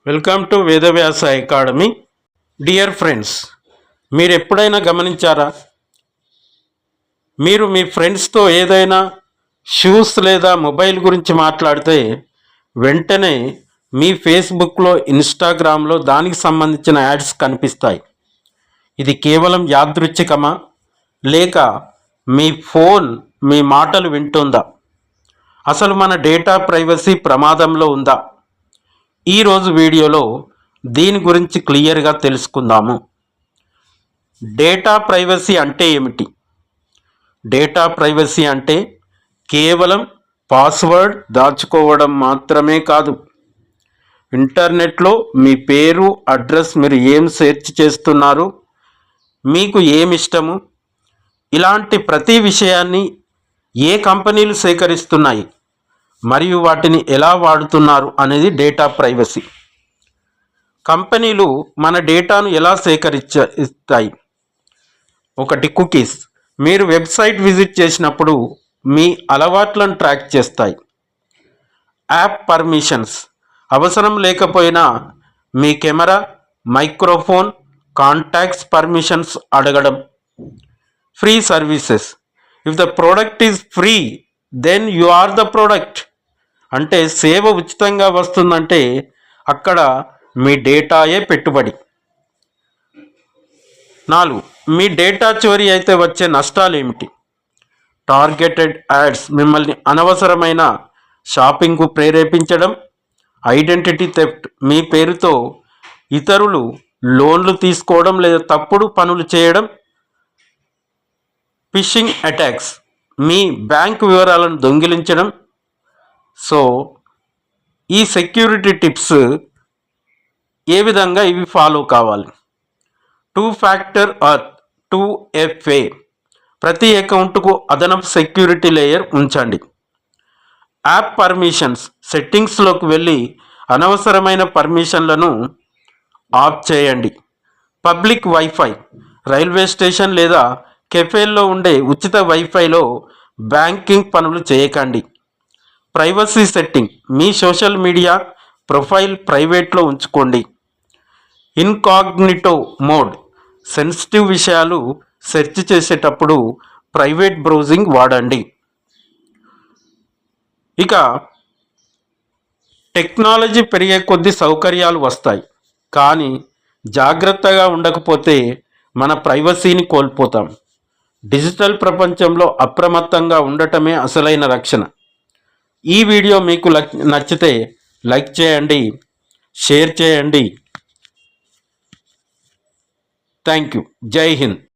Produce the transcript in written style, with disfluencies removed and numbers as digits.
Welcome to Vedavyasa academy. Dear friends, మీరు ఎప్పుడైనా గమనించారా? మీరు మీ ఫ్రెండ్స్తో ఏదైనా షూస్ లేదా మొబైల్ గురించి మాట్లాడితే వెంటనే మీ ఫేస్బుక్లో, ఇన్స్టాగ్రామ్లో దానికి సంబంధించిన యాడ్స్ కనిపిస్తాయి. ఇది కేవలం యాదృచ్ఛికమా, లేక మీ ఫోన్ మీ మాటలు వింటుందా? అసలు మన డేటా ప్రైవసీ ప్రమాదంలో ఉందా? ఈరోజు వీడియోలో దీని గురించి క్లియర్గా తెలుసుకుందాము. డేటా ప్రైవసీ అంటే ఏమిటి? డేటా ప్రైవసీ అంటే కేవలం పాస్వర్డ్ దాచుకోవడం మాత్రమే కాదు. ఇంటర్నెట్లో మీ పేరు, అడ్రస్, మీరు ఏం సెర్చ్ చేస్తున్నారు, మీకు ఏమి ఇష్టము, ఇలాంటి ప్రతి విషయాన్ని ఏ కంపెనీలు సేకరిస్తున్నాయి మరియు వాటిని ఎలా వాడుతున్నారు అనేది డేటా ప్రైవసీ. కంపెనీలు మన డేటాను ఎలా సేకరిస్తాయి? ఒకటి, కుకీస్. మీరు వెబ్సైట్ విజిట్ చేసినప్పుడు మీ అలవాట్లను ట్రాక్ చేస్తాయి. App permissions. అవసరం లేకపోయినా మీ కెమెరా, మైక్రోఫోన్, కాంటాక్ట్స్ పర్మిషన్స్ అడగడం. Free services. If the product is free then you are the product. అంటే సేవ ఉచితంగా వస్తుందంటే అక్కడ మీ డేటాయే పెట్టుబడి. 4, మీ డేటా చోరీ అయితే వచ్చే నష్టాలు ఏమిటి? Targeted ads. మిమ్మల్ని అనవసరమైన షాపింగ్కు ప్రేరేపించడం. Identity theft. మీ పేరుతో ఇతరులు లోన్లు తీసుకోవడం లేదా తప్పుడు పనులు చేయడం. Fishing attacks. మీ బ్యాంక్ వివరాలను దొంగిలించడం. సో ఈ సెక్యూరిటీ టిప్స్ ఏ విధంగా ఇవి ఫాలో కావాలి? 2 ఫ్యాక్టర్ ఆర్ 2FA. ప్రతి అకౌంట్కు అదనపు సెక్యూరిటీ లేయర్ ఉంచండి. App permissions. సెట్టింగ్స్లోకి వెళ్ళి అనవసరమైన పర్మిషన్లను ఆఫ్ చేయండి. Public wifi. రైల్వే స్టేషన్ లేదా కెఫేల్లో ఉండే ఉచిత వైఫైలో బ్యాంకింగ్ పనులు చేయకండి. Privacy setting. మీ సోషల్ మీడియా ప్రొఫైల్ ప్రైవేట్లో ఉంచుకోండి. Incognito mode. సెన్సిటివ్ విషయాలు సెర్చ్ చేసేటప్పుడు ప్రైవేట్ బ్రౌజింగ్ వాడండి. ఇక టెక్నాలజీ పెరిగే కొద్దీ సౌకర్యాలు వస్తాయి, కానీ జాగ్రత్తగా ఉండకపోతే మన ప్రైవసీని కోల్పోతాం. డిజిటల్ ప్రపంచంలో అప్రమత్తంగా ఉండటమే అసలైన రక్షణ. ఈ వీడియో మీకు నచ్చితే లైక్ చేయండి, షేర్ చేయండి. Thank you. జై హింద్.